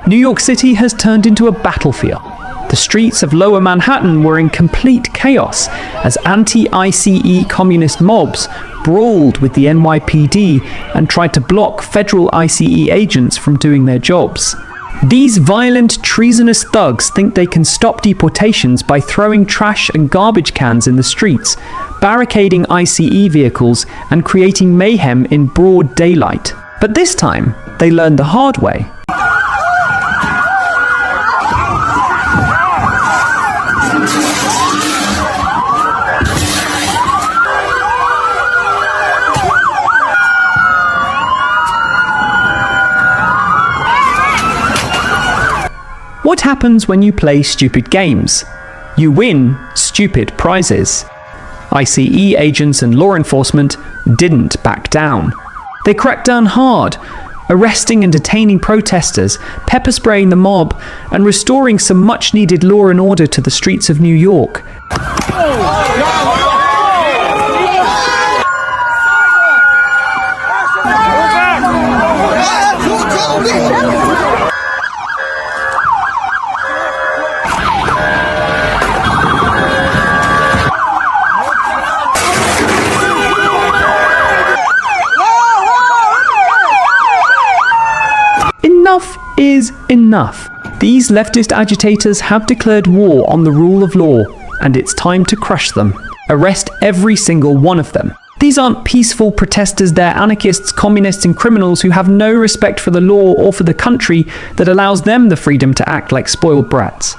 New York City has turned into a battlefield. The streets of Lower Manhattan were in complete chaos as anti-ICE communist mobs brawled with the NYPD and tried to block federal ICE agents from doing their jobs. These violent, treasonous thugs think they can stop deportations by throwing trash and garbage cans in the streets, barricading ICE vehicles, and creating mayhem in broad daylight. But this time, they learned the hard way. What happens when you play stupid games? You win stupid prizes. ICE agents and law enforcement didn't back down. They cracked down hard, arresting and detaining protesters, pepper spraying the mob, and restoring some much-needed law and order to the streets of New York. Enough is enough. These leftist agitators have declared war on the rule of law, and it's time to crush them. Arrest every single one of them. These aren't peaceful protesters, they're anarchists, communists, and criminals who have no respect for the law or for the country that allows them the freedom to act like spoiled brats.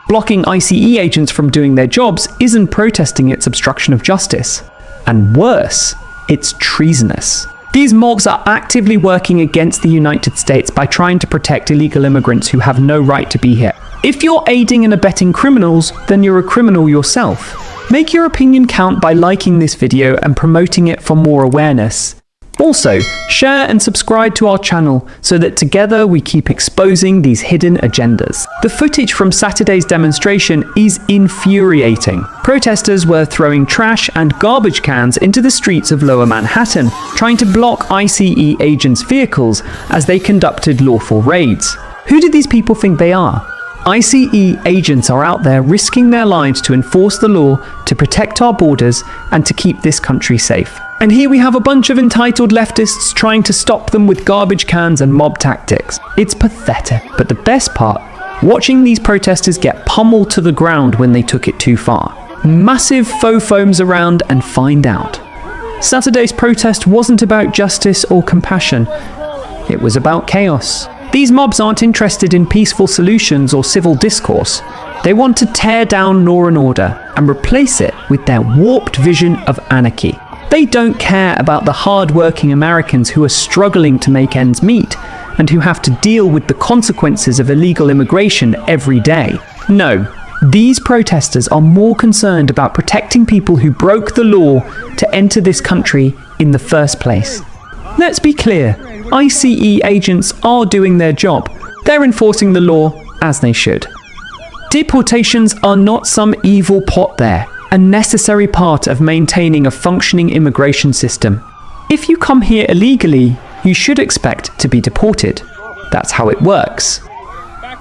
Blocking ICE agents from doing their jobs isn't protesting, it's obstruction of justice. And worse, it's treasonous. These mobs are actively working against the United States by trying to protect illegal immigrants who have no right to be here. If you're aiding and abetting criminals, then you're a criminal yourself. Make your opinion count by liking this video and promoting it for more awareness. Also, share and subscribe to our channel so that together we keep exposing these hidden agendas. The footage from Saturday's demonstration is infuriating. Protesters were throwing trash and garbage cans into the streets of Lower Manhattan, trying to block ICE agents' vehicles as they conducted lawful raids. Who do these people think they are? ICE agents are out there risking their lives to enforce the law, to protect our borders, and to keep this country safe. And here we have a bunch of entitled leftists trying to stop them with garbage cans and mob tactics. It's pathetic. But the best part, watching these protesters get pummeled to the ground when they took it too far. Massive faux foams around and find out. Saturday's protest wasn't about justice or compassion. It was about chaos. These mobs aren't interested in peaceful solutions or civil discourse. They want to tear down law and order and replace it with their warped vision of anarchy. They don't care about the hard-working Americans who are struggling to make ends meet and who have to deal with the consequences of illegal immigration every day. No, these protesters are more concerned about protecting people who broke the law to enter this country in the first place. Let's be clear, ICE agents are doing their job. They're enforcing the law as they should. Deportations are not some evil pot there. A necessary part of maintaining a functioning immigration system. If you come here illegally, you should expect to be deported. That's how it works.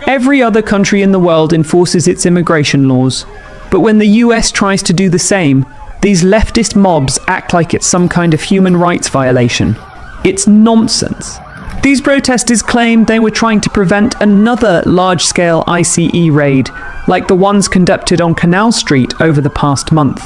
Every other country in the world enforces its immigration laws, but when the US tries to do the same, these leftist mobs act like it's some kind of human rights violation. It's nonsense. These protesters claimed they were trying to prevent another large-scale ICE raid, like the ones conducted on Canal Street over the past month.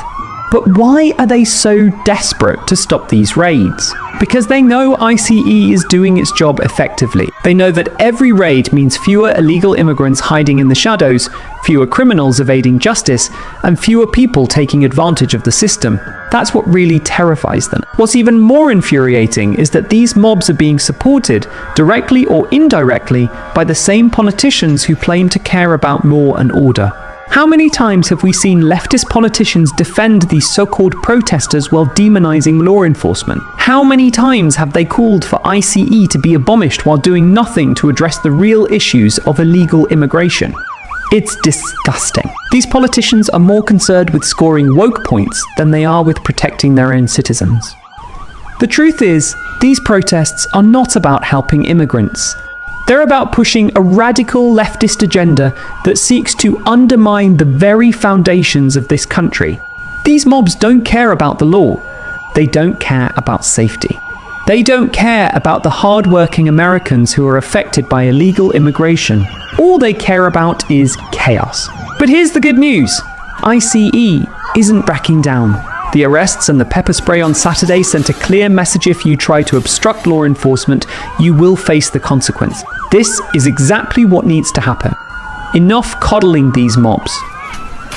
But why are they so desperate to stop these raids? Because they know ICE is doing its job effectively. They know that every raid means fewer illegal immigrants hiding in the shadows, fewer criminals evading justice, and fewer people taking advantage of the system. That's what really terrifies them. What's even more infuriating is that these mobs are being supported, directly or indirectly, by the same politicians who claim to care about law and order. How many times have we seen leftist politicians defend these so-called protesters while demonizing law enforcement? How many times have they called for ICE to be abolished while doing nothing to address the real issues of illegal immigration? It's disgusting. These politicians are more concerned with scoring woke points than they are with protecting their own citizens. The truth is, these protests are not about helping immigrants. They're about pushing a radical leftist agenda that seeks to undermine the very foundations of this country. These mobs don't care about the law. They don't care about safety. They don't care about the hard-working Americans who are affected by illegal immigration. All they care about is chaos. But here's the good news. ICE isn't backing down. The arrests and the pepper spray on Saturday sent a clear message: if you try to obstruct law enforcement, you will face the consequence. This is exactly what needs to happen. Enough coddling these mobs.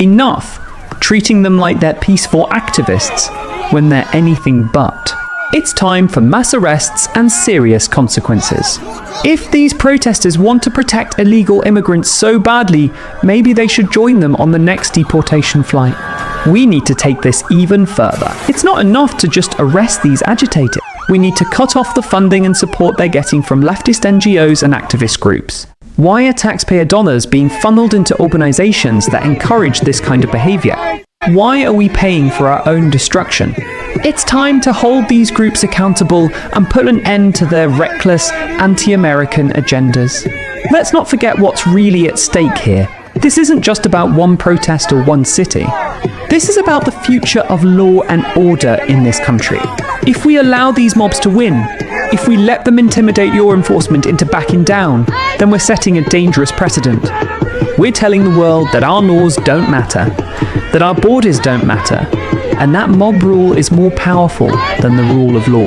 Enough treating them like they're peaceful activists when they're anything but. It's time for mass arrests and serious consequences. If these protesters want to protect illegal immigrants so badly, maybe they should join them on the next deportation flight. We need to take this even further. It's not enough to just arrest these agitators. We need to cut off the funding and support they're getting from leftist NGOs and activist groups. Why are taxpayer dollars being funneled into organizations that encourage this kind of behavior? Why are we paying for our own destruction? It's time to hold these groups accountable and put an end to their reckless, anti-American agendas. Let's not forget what's really at stake here. This isn't just about one protest or one city. This is about the future of law and order in this country. If we allow these mobs to win, if we let them intimidate law enforcement into backing down, then we're setting a dangerous precedent. We're telling the world that our laws don't matter, that our borders don't matter, and that mob rule is more powerful than the rule of law.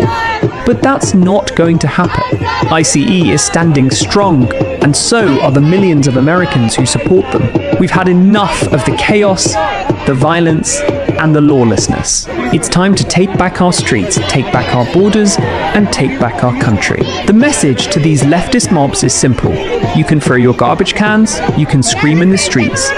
But that's not going to happen. ICE is standing strong, and so are the millions of Americans who support them. We've had enough of the chaos, the violence, and the lawlessness. It's time to take back our streets, take back our borders, and take back our country. The message to these leftist mobs is simple. You can throw your garbage cans, you can scream in the streets,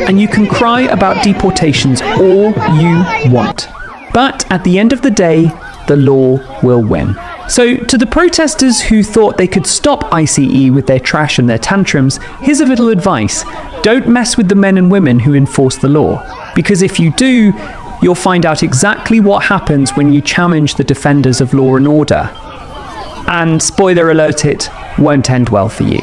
and you can cry about deportations all you want. But at the end of the day, the law will win. So, to the protesters who thought they could stop ICE with their trash and their tantrums, here's a little advice. Don't mess with the men and women who enforce the law. Because if you do, you'll find out exactly what happens when you challenge the defenders of law and order. And spoiler alert, it won't end well for you.